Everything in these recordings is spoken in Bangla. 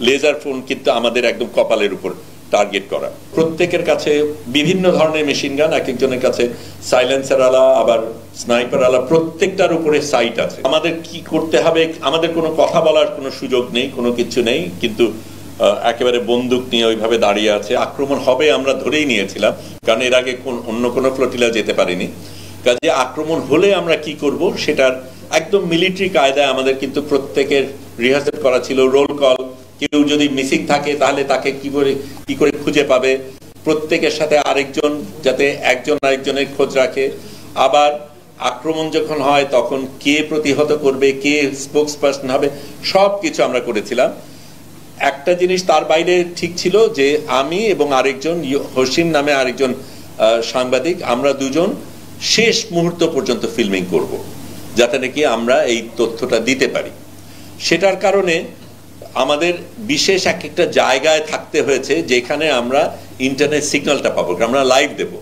লেজার ফোন কিন্তু আমাদের একদম কপালের উপর টার্গেট করা। প্রত্যেকের কাছে বিভিন্ন ধরনের মেশিন গান, এক একজনের কাছে সাইলেন্সার আলা, আবার স্নাইপার আলা, প্রত্যেকটার উপরে সাইট আছে। আমাদের কি করতে হবে, আমাদের কোনো কথা বলার কোনো সুযোগ নেই, কোনো কিছু নেই, কিন্তু একেবারে বন্দুক নিয়ে ওইভাবে দাঁড়িয়ে আছে। আক্রমণ হবে আমরা ধরেই নিয়েছিলাম, কারণ এর আগে অন্য কোনো ফ্লোটিলা যেতে পারিনি। কাজে আক্রমণ হলে আমরা কি করব সেটার একদম মিলিটারি কায়দায় আমাদের কিন্তু প্রত্যেকের রিহার্সাল করা ছিল। রোল কল, কেউ যদি মিসিং থাকে তাহলে তাকে কি করে খুঁজে পাবে, প্রত্যেকের সাথে আরেকজন যাতে একজন আরেকজনের খোঁজ রাখে। আবার আক্রমণ যখন হয় তখন কে প্রতিহত করবে, কে স্পোক্স পার্সন হবে, সব কিছু আমরা করেছিলাম। একটা জিনিস তার বাইরে ঠিক ছিল যে আমি এবং আরেকজন হোসিন নামে আরেকজন সাংবাদিক, আমরা দুজন শেষ মুহূর্ত পর্যন্ত ফিল্মিং করব, যাতে নাকি আমরা এই তথ্যটা দিতে পারি। সেটার কারণে আমাদের বিশেষ এক একটা জায়গায় থাকতে হয়েছে যেখানে আমরা ইন্টারনেট সিগন্যালটা পাবো, আমরা লাইভ দেব।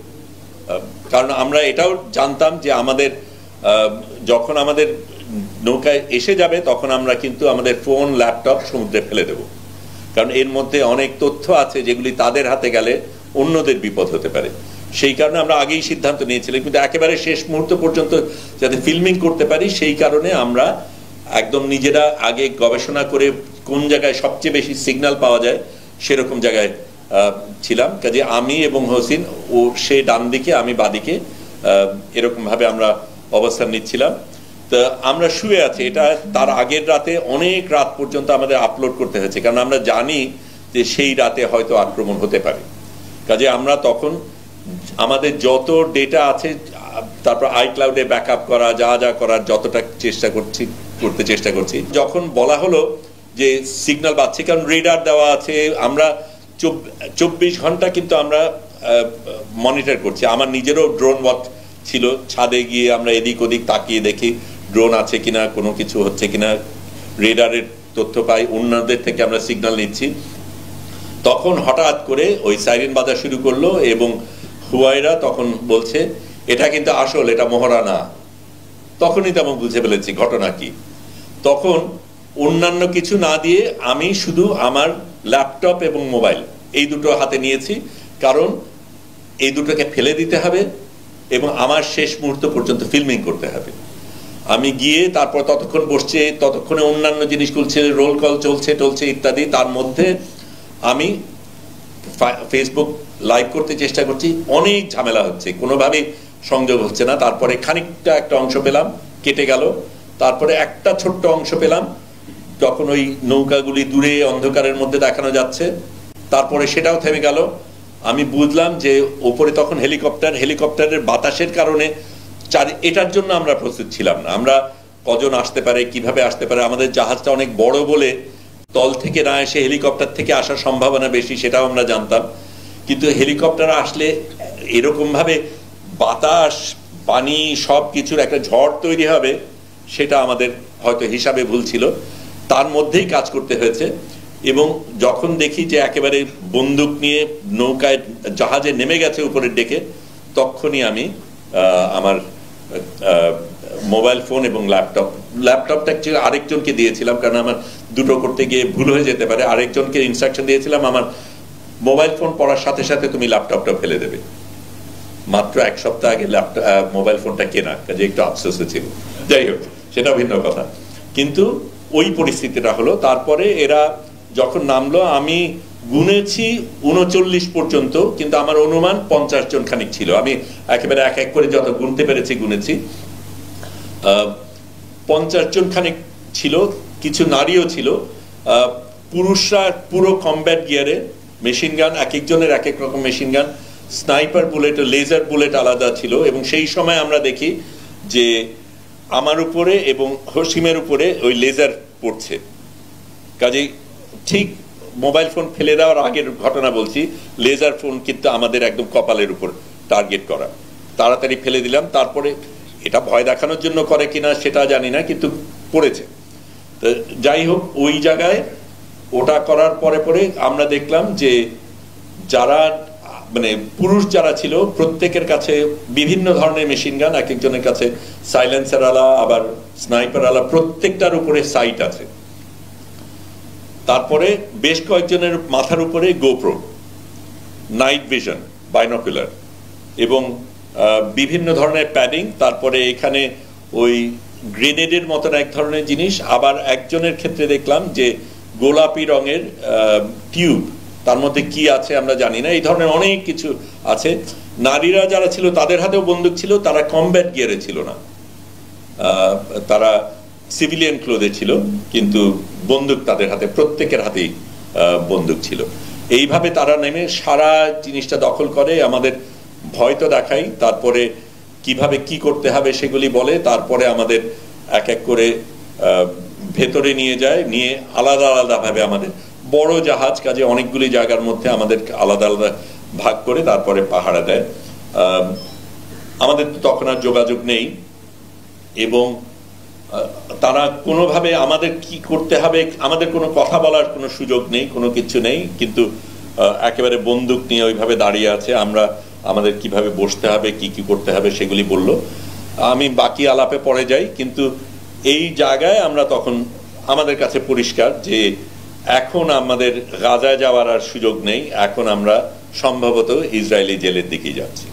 কারণ আমরা এটাও জানতাম যে আমাদের যখন আমাদের নৌকায় এসে যাবে তখন আমরা কিন্তু আমাদের ফোন ল্যাপটপ সমুদ্রে ফেলে দেব, কারণ এর মধ্যে অনেক তথ্য আছে যেগুলি তাদের হাতে গেলে অন্যদের বিপদ হতে পারে। সেই কারণে আমরা আগেই সিদ্ধান্ত নিয়েছিলাম, কিন্তু একেবারে শেষ মুহূর্ত পর্যন্ত যাতে ফিল্মিং করতে পারি সেই কারণে আমরা একদম নিজেরা আগে গবেষণা করে কোন জায়গায় সবচেয়ে বেশি সিগন্যাল পাওয়া যায় সেরকম জায়গায় ছিলাম। কাজে আমি এবং হোসিন, ও সে ডান দিকে আমি বাদিকে, এরকম ভাবে আমরা অবস্থান নিচ্ছিলাম। তো আমরা শুয়ে আছি, এটা তার আগের রাতে অনেক রাত পর্যন্ত আমাদের আপলোড করতে হয়েছে, কারণ আমরা জানি যে সেই রাতে হয়তো আক্রমণ হতে পারে। কাজে আমরা তখন আমাদের যত ডেটা আছে, তারপর আইক্লাউডে ব্যাকআপ করা, যা যা করার যতটা করতে চেষ্টা করছি। যখন বলা হলো যে সিগন্যাল পাচ্ছি, কারণ রেডার দেওয়া আছে, আমরা 24 ঘন্টা কিন্তু আমরা মনিটর করছি। আমার নিজেরও ড্রোন ওয়াচ ছিল, ছাদে গিয়ে আমরা এদিক ওদিক তাকিয়ে দেখি ড্রোন আছে কিনা, কোনো কিছু হচ্ছে কিনা, রেডারের তথ্য পাই, অন্যদের থেকে আমরা সিগন্যাল নিচ্ছি। তখন হঠাৎ করে ওই সাইরেন বাজা শুরু করলো এবং হুয়াইরা তখন বলছে এটা কিন্তু আসল, এটা মহড়া না। তখনই তো আমি বুঝে ফেলেছি ঘটনা কি। তখন অন্যান্য কিছু না দিয়ে আমি শুধু আমার ল্যাপটপ এবং মোবাইল এই দুটো হাতে নিয়েছি, কারণ এই দুটোকে ফেলে দিতে হবে এবং আমার শেষ মুহূর্ত পর্যন্ত ফিল্মিং করতে হবে। আমি গিয়ে তারপর ততক্ষণ বসছে, ততক্ষণে অন্যান্য জিনিস চলছে, রোল কল চলছে ইত্যাদি। তার মধ্যে আমি ফেসবুক লাইভ করতে চেষ্টা করছি, অনেক ঝামেলা হচ্ছে, কোনোভাবেই সংযোগ হচ্ছে না। তারপরে খানিকটা একটা অংশ পেলাম, কেটে গেল। তারপরে একটা ছোট্ট অংশ পেলাম, যখন ওই নৌকাগুলি দূরে অন্ধকারের মধ্যে দেখানো যাচ্ছে। তারপরে সেটাও থেমে গেল। আমি বুঝলাম যে ওপরে তখন হেলিকপ্টারের বাতাসের কারণে এটার জন্য আমরা প্রস্তুত ছিলাম না। আমরা কজন আসতে পারে, কিভাবে আসতে পারে, আমাদের জাহাজটা অনেক বড় বলে তল থেকে না এসে হেলিকপ্টার থেকে আসার সম্ভাবনা বেশি, সেটাও আমরা জানতাম। কিন্তু হেলিকপ্টার আসলে এরকম ভাবে বাতাস, পানি, সব কিছুর একটা ঝড় তৈরি হবে, সেটা আমাদের হয়তো হিসাবে ভুল ছিল। তার মধ্যেই কাজ করতে হয়েছে। এবং যখন দেখি যে একেবারে বন্দুক নিয়ে নৌকায় জাহাজে নেমে গেছে উপরের ডেকে, তখনই আমি আমার মোবাইল ফোন এবং ল্যাপটপটা আরেকজনকে দিয়েছিলাম, কারণ আমার দুটো করতে গিয়ে ভুল হয়ে যেতে পারে। আরেকজনকে ইনস্ট্রাকশন দিয়েছিলাম আমার মোবাইল ফোন পড়ার সাথে সাথে তুমি ল্যাপটপটা ফেলে দেবে। মাত্র 1 সপ্তাহ আগে মোবাইল ফোনটা কেনা, কাজে একটু আফসোস ছিল। যাই হোক, সেটা ভিন্ন কথা। কিন্তু ওই পরিস্থিতিটা হলো। তারপরে এরা যখন নামলো, আমি গুনেছি 39 পর্যন্ত, কিন্তু আমার অনুমান 50 জন খানিক ছিল। আমি একেবারে এক এক করে যত গুনতে পেরেছি গুনেছি। 50 জন খানিক ছিল, কিছু নারীও ছিল। পুরুষরা পুরো কমব্যাট গিয়ারে, মেশিন গান, এক একজনের এক এক রকম machine gun, sniper bullet, laser bullet আলাদা ছিল। এবং সেই সময় আমরা দেখি যে আমার উপরে এবং হসিমের উপরে ওই লেজার পড়ছে। কাজেই ঠিক মোবাইল ফোন ফেলে দেওয়ার আগের ঘটনা বলছি, লেজার ফোন কিন্তু আমাদের একদম কপালের উপর টার্গেট করা। তাড়াতাড়ি ফেলে দিলাম। তারপরে এটা ভয় দেখানোর জন্য করে কিনা সেটা জানি না, কিন্তু পড়েছে। তো যাই হোক, ওই জায়গায় ওটা করার পরে আমরা দেখলাম যে যারা মানে পুরুষ যারা ছিল প্রত্যেকের কাছে বিভিন্ন ধরনের মেশিন গান, এক একজনের কাছে সাইলেন্সার আলা, আবার স্নাইপার আলা, প্রত্যেকটার উপরে সাইট আছে। তারপরে বেশ কয়েকজনের মাথার উপরে গোপ্রো, নাইট ভিশন, বাইনোকুলার এবং বিভিন্ন ধরনের প্যাডিং, তারপরে এখানে ওই গ্রেনেডের মতন এক ধরনের জিনিস, আবার একজনের ক্ষেত্রে দেখলাম যে গোলাপি রঙের টিউব, তার মধ্যে কি আছে আমরা জানি না, এই ধরনের অনেক কিছু আছে। নারীরা যারা ছিল তাদের হাতেও বন্দুক ছিল, তারা কমব্যাট গিয়ারে ছিল না, তারা সিভিলিয়ান ক্লোথে ছিল, কিন্তু বন্দুক তাদের হাতে, প্রত্যেকের হাতেই বন্দুক ছিল। এইভাবে তারা নেমে সারা জিনিসটা দখল করে, আমাদের ভয় তো দেখাই, তারপরে কিভাবে কি করতে হবে সেগুলি বলে, তারপরে আমাদের এক এক করে ভেতরে নিয়ে যায়, নিয়ে আলাদা আলাদাভাবে আমাদের বড় জাহাজ, কাজে অনেকগুলি জায়গার মধ্যে আমাদের আলাদা আলাদা ভাগ করে তারপরে পাহারা দেয়। আমাদের তো তখন আর যোগাযোগ নেই এবং তারা কোনোভাবে আমাদের কি করতে হবে, আমাদের কোনো কথা বলার কোনো সুযোগ নেই, কোনো কিছু নেই, কিন্তু একেবারে বন্দুক নিয়ে ওইভাবে দাঁড়িয়ে আছে। আমরা আমাদের কিভাবে বসতে হবে, কি কি করতে হবে সেগুলি বলল। আমি বাকি আলাপে পরে যাই, কিন্তু এই জায়গায় আমরা তখন আমাদের কাছে পরিষ্কার যে এখন আমাদের গাজায় যাওয়ার আর সুযোগ নেই, এখন আমরা সম্ভবত ইসরায়েলি জেলের দিকেই যাচ্ছি।